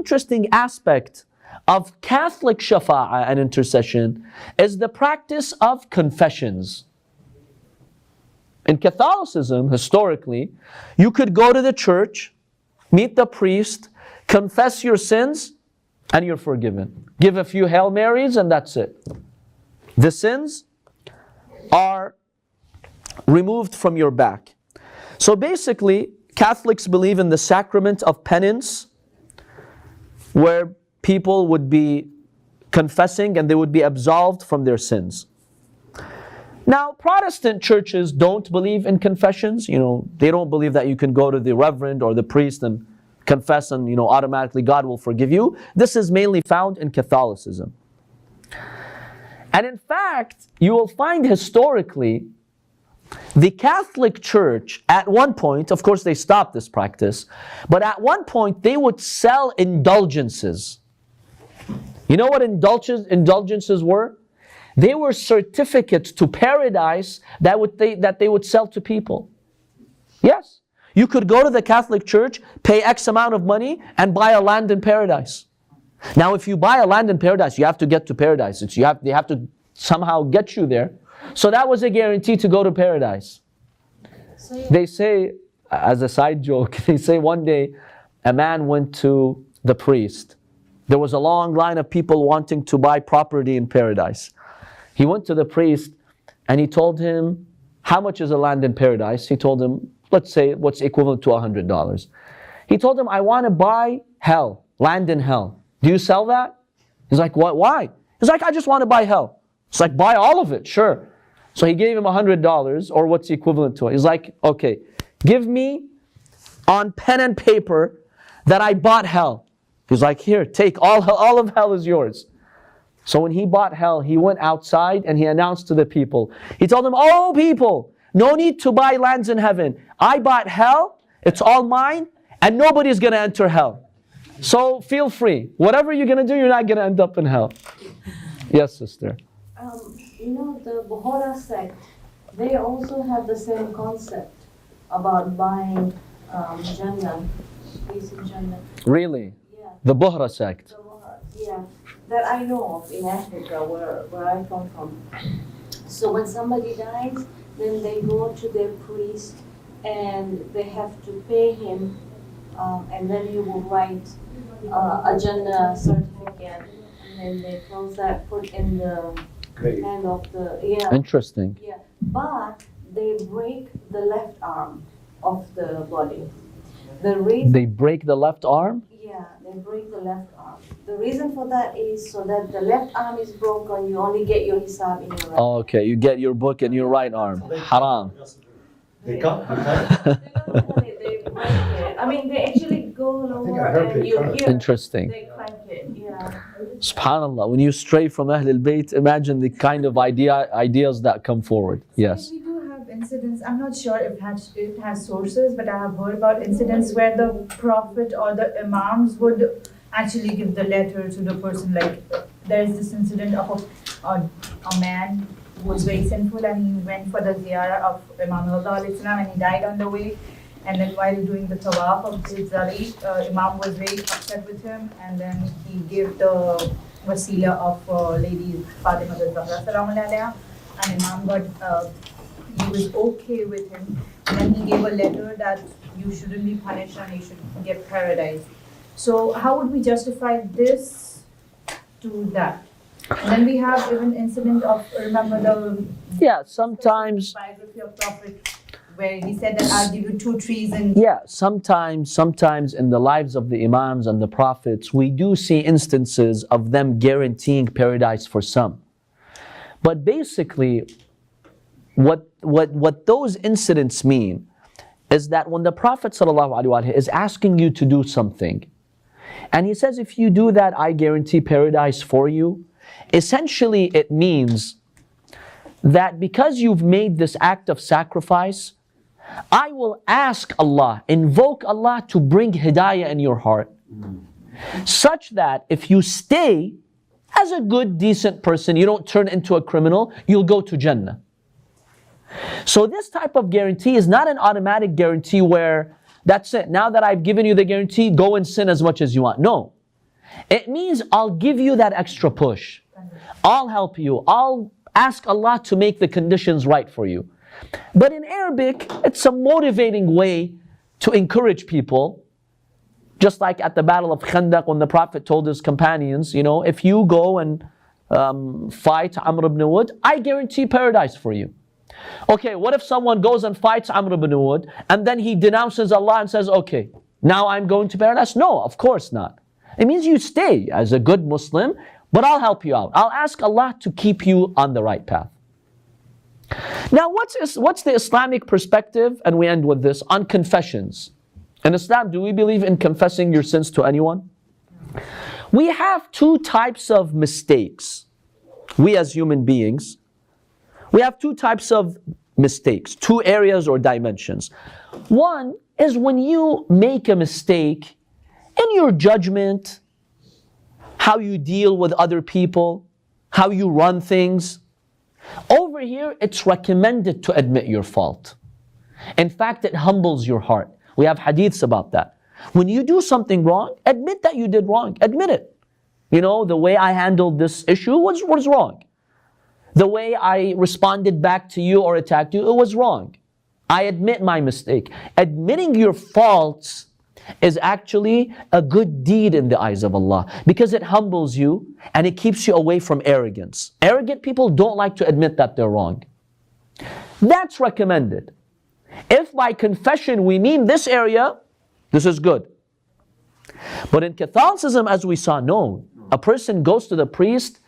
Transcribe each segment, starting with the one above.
interesting aspect of Catholic Shafa'a and intercession is the practice of confessions. In Catholicism, historically, you could go to the church, meet the priest, confess your sins, and you're forgiven. Give a few Hail Marys and that's it. The sins are removed from your back. So basically, Catholics believe in the sacrament of penance, where people would be confessing and they would be absolved from their sins. Now, Protestant churches don't believe in confessions. They don't believe that you can go to the reverend or the priest and confess and, automatically God will forgive you. This is mainly found in Catholicism. And in fact, you will find historically, the Catholic Church, at one point, of course they stopped this practice, but at one point they would sell indulgences. You know what indulgences were? They were certificates to paradise that they would sell to people. Yes. You could go to the Catholic Church, pay X amount of money, and buy a land in paradise. Now, if you buy a land in paradise, you have to get to paradise. They have to somehow get you there. So that was a guarantee to go to paradise. They say, as a side joke, they say one day a man went to the priest. There was a long line of people wanting to buy property in paradise. He went to the priest and he told him, how much is a land in paradise? He told him, let's say what's equivalent to $100. He told him, I want to buy hell, land in hell. Do you sell that? He's like, what? Why? He's like, I just want to buy hell. It's like, buy all of it, sure. So he gave him $100, or what's equivalent to it. He's like, okay, give me on pen and paper that I bought hell. He's like, here, take all of hell is yours. So when he bought hell, he went outside and he announced to the people. He told them, oh people, no need to buy lands in heaven. I bought hell, it's all mine, and nobody's going to enter hell. So feel free. Whatever you're going to do, you're not going to end up in hell. Yes, sister. The Bohra sect, they also have the same concept about buying Jannah, peace in Jannah. Really? Yeah. The Bohra sect? The Bohra, yeah. That I know of in Africa, where I come from. So when somebody dies, then they go to their priest and they have to pay him, and then he will write a Jannah certificate, and then they close that, put in the hand of the, Interesting. Yeah, but they break the left arm of the body. The reason they break the left arm? Yeah, they break the left arm. The reason for that is so that the left arm is broken, you only get your hisab in your right. Oh, okay, you get your book in your right arm. Haram. They cut? They break it. I mean, they actually go lower and you hear. Interesting. They crank it, yeah. SubhanAllah, when you stray from Ahlulbayt, imagine the kind of ideas that come forward. Yes. We do have incidents, I'm not sure if it has sources, but I have heard about incidents where the Prophet or the Imams would actually give the letter to the person. Like, there is this incident of a man who was very sinful and he went for the ziyarah of Imam al-Islam and he died on the way. And then while doing the tawaf of Zari, Imam was very upset with him, and then he gave the wasila of Lady Fatima al-Zahra salamun alayha, and Imam got, he was okay with him. And then he gave a letter that you shouldn't be punished and you should get paradise. So how would we justify this to that? And then we have even incident of, remember the sometimes biography of Prophet, where he said that I'll give you 2 trees and... Yeah, sometimes in the lives of the Imams and the Prophets, we do see instances of them guaranteeing paradise for some. But basically, what those incidents mean is that when the Prophet ﷺ is asking you to do something, and he says, if you do that, I guarantee paradise for you, essentially it means that because you've made this act of sacrifice, I will ask Allah, invoke Allah to bring hidayah in your heart, such that if you stay as a good, decent person, you don't turn into a criminal, you'll go to Jannah. So this type of guarantee is not an automatic guarantee where, that's it, now that I've given you the guarantee, go and sin as much as you want. No. It means I'll give you that extra push. I'll help you. I'll ask Allah to make the conditions right for you. But in Arabic, it's a motivating way to encourage people. Just like at the Battle of Khandaq when the Prophet told his companions, if you go and fight Amr ibn Wood, I guarantee paradise for you. Okay, what if someone goes and fights Amr ibn Wood and then he denounces Allah and says, okay, now I'm going to paradise? No, of course not. It means you stay as a good Muslim, but I'll help you out. I'll ask Allah to keep you on the right path. Now, what's the Islamic perspective, and we end with this, on confessions? In Islam, do we believe in confessing your sins to anyone? We have two types of mistakes. We as human beings, we have two types of mistakes, two areas or dimensions. One is when you make a mistake in your judgment, how you deal with other people, how you run things. Over here, it's recommended to admit your fault. In fact, it humbles your heart. We have hadiths about that. When you do something wrong, admit that you did wrong. Admit it. The way I handled this issue was wrong. The way I responded back to you or attacked you, it was wrong. I admit my mistake. Admitting your faults is actually a good deed in the eyes of Allah because it humbles you and it keeps you away from arrogance. Arrogant people don't like to admit that they're wrong. That's recommended. If by confession we mean this area, this is good. But in Catholicism, as we saw, no. A person goes to the priest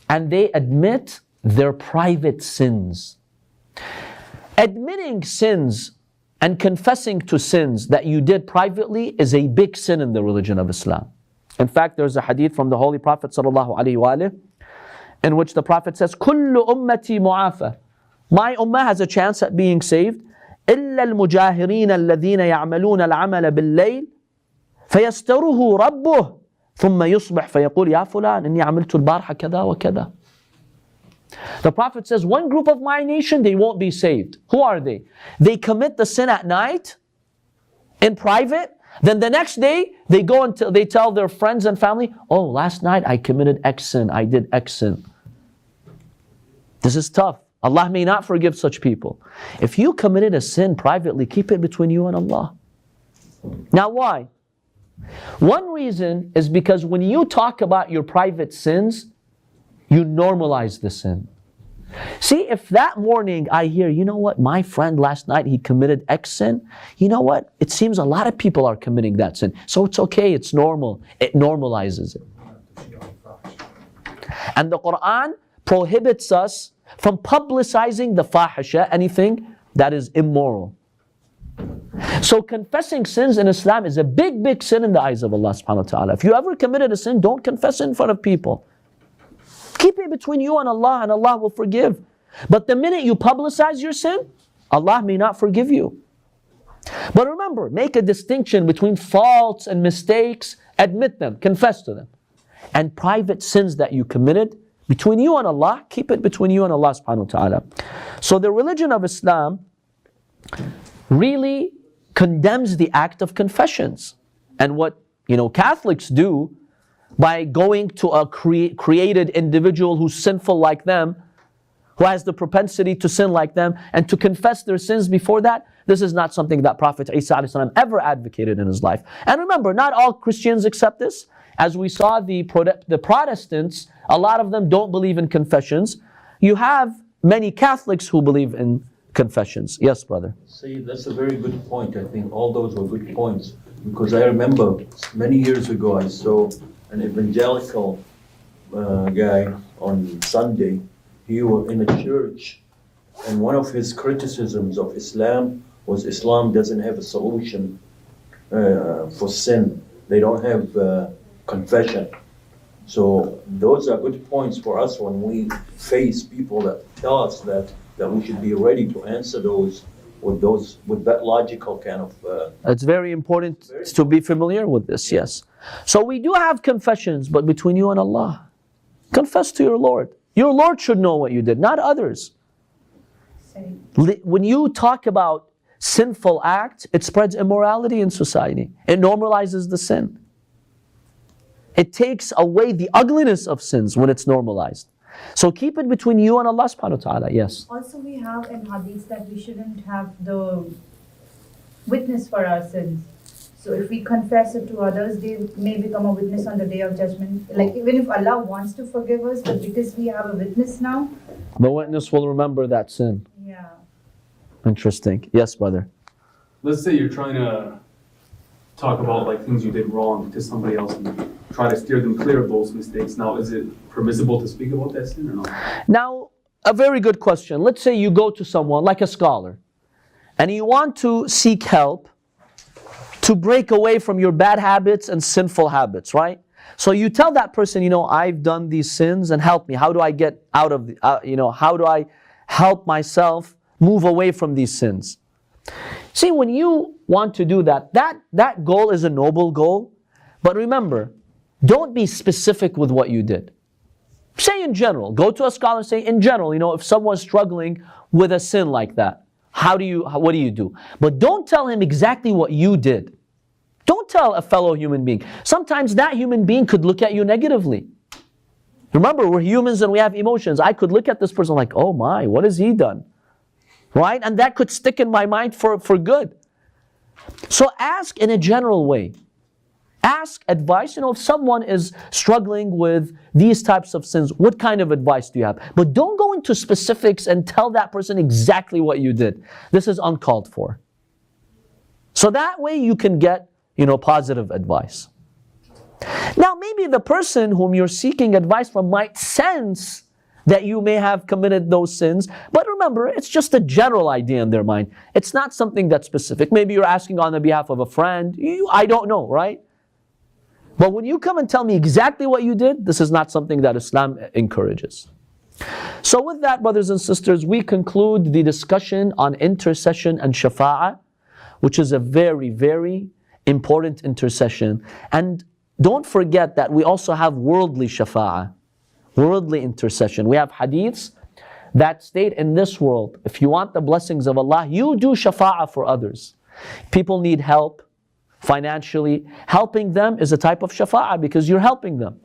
and they admit their private sins. Admitting sins and confessing to sins that you did privately is a big sin in the religion of Islam. In fact, there's a hadith from the Holy Prophet ﷺ in which the Prophet says, "Kullu ummati mu'afa." My ummah has a chance at being saved. إلا المجاهرين الذين يعملون العمل بالليل فيستره ربه ثم يصبح فيقول يا فلان إني عملت البارحة كذا وكذا. The Prophet says, one group of my nation, they won't be saved. Who are they? They commit the sin at night, in private, then the next day, they go and they tell their friends and family, oh, last night I committed X sin, I did X sin. This is tough. Allah may not forgive such people. If you committed a sin privately, keep it between you and Allah. Now why? One reason is because when you talk about your private sins, you normalize the sin. See, if that morning I hear, you know what, my friend last night, he committed X sin, you know what, it seems a lot of people are committing that sin. So it's okay, it's normal. It normalizes it. And the Quran prohibits us from publicizing the fahisha, anything that is immoral. So confessing sins in Islam is a big, big sin in the eyes of Allah subhanahu wa ta'ala. If you ever committed a sin, don't confess it in front of people. Keep it between you and Allah will forgive. But the minute you publicize your sin, Allah may not forgive you. But remember, make a distinction between faults and mistakes, admit them, confess to them. And private sins that you committed, between you and Allah, keep it between you and Allah subhanahu wa ta'ala. So the religion of Islam really condemns the act of confessions. And what Catholics do by going to a created individual who's sinful like them, who has the propensity to sin like them, and to confess their sins before that, this is not something that Prophet Isa ever advocated in his life. And remember, not all Christians accept this. As we saw, the Protestants, a lot of them don't believe in confessions. You have many Catholics who believe in confessions. Yes, brother. See, that's a very good point. I think all those were good points. Because I remember many years ago I saw an evangelical guy on Sunday. He was in a church, and one of his criticisms of Islam was Islam doesn't have a solution for sin. They don't have confession. So those are good points for us when we face people that tell us that we should be ready to answer those with that logical kind of. It's very important to be familiar with this. Yes. So we do have confessions, but between you and Allah, confess to your Lord. Your Lord should know what you did, not others. When you talk about sinful act, it spreads immorality in society. It normalizes the sin. It takes away the ugliness of sins when it's normalized. So keep it between you and Allah subhanahu wa ta'ala. Yes. Also, we have in hadiths that we shouldn't have the witness for our sins. So if we confess it to others, they may become a witness on the day of judgment. Like even if Allah wants to forgive us, but because we have a witness now, The witness will remember that sin. yeah. Interesting. Yes, brother. Let's say you're trying to talk about like things you did wrong to somebody else and try to steer them clear of those mistakes. Now, is it permissible to speak about that sin or not? Now, a very good question. Let's say you go to someone like a scholar and you want to seek help to break away from your bad habits and sinful habits, right? So you tell that person, I've done these sins and help me. How do I get out of, how do I help myself move away from these sins? See, when you want to do that goal is a noble goal. But remember, don't be specific with what you did. Say in general, go to a scholar and say in general, if someone's struggling with a sin like that, what do you do? But don't tell him exactly what you did. Don't tell a fellow human being. Sometimes that human being could look at you negatively. Remember, we're humans and we have emotions. I could look at this person like, oh my, what has he done? Right? And that could stick in my mind for good. So ask in a general way. Ask advice. If someone is struggling with these types of sins, what kind of advice do you have? But don't go into specifics and tell that person exactly what you did. This is uncalled for. So that way you can get, positive advice. Now maybe the person whom you're seeking advice from might sense that you may have committed those sins, but remember, it's just a general idea in their mind. It's not something that's specific. Maybe you're asking on the behalf of a friend. I don't know, right? But when you come and tell me exactly what you did, this is not something that Islam encourages. So with that, brothers and sisters, we conclude the discussion on intercession and shafa'a, which is a very, very important intercession. And don't forget that we also have worldly shafa'a, worldly intercession. We have hadiths that state in this world, if you want the blessings of Allah, you do shafa'a for others. People need help financially. Helping them is a type of shafa'a because you're helping them.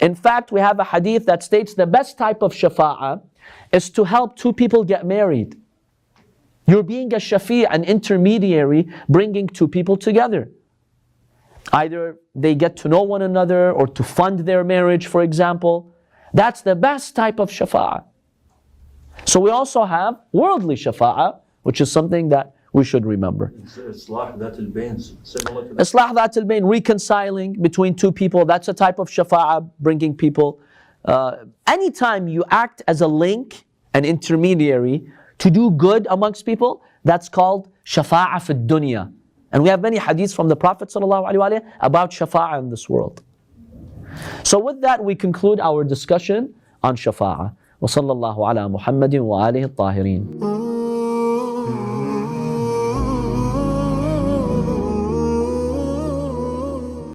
In fact, we have a hadith that states the best type of shafa'a is to help two people get married. You're being a shafi', an intermediary, bringing two people together. Either they get to know one another or to fund their marriage, for example. That's the best type of shafa'a. So we also have worldly shafa'a, which is something that we should remember. Islah Dhat al-Bayn, similar to that. Islah Dhat al-Bayn, reconciling between two people, that's a type of shafa'a, bringing people. Anytime you act as a link, an intermediary, to do good amongst people, that's called shafa'a fi dunya. And we have many hadiths from the Prophet ﷺ about shafa'a in this world. So with that, we conclude our discussion on shafa'a. وصلى الله على محمد وآله الطاهرين.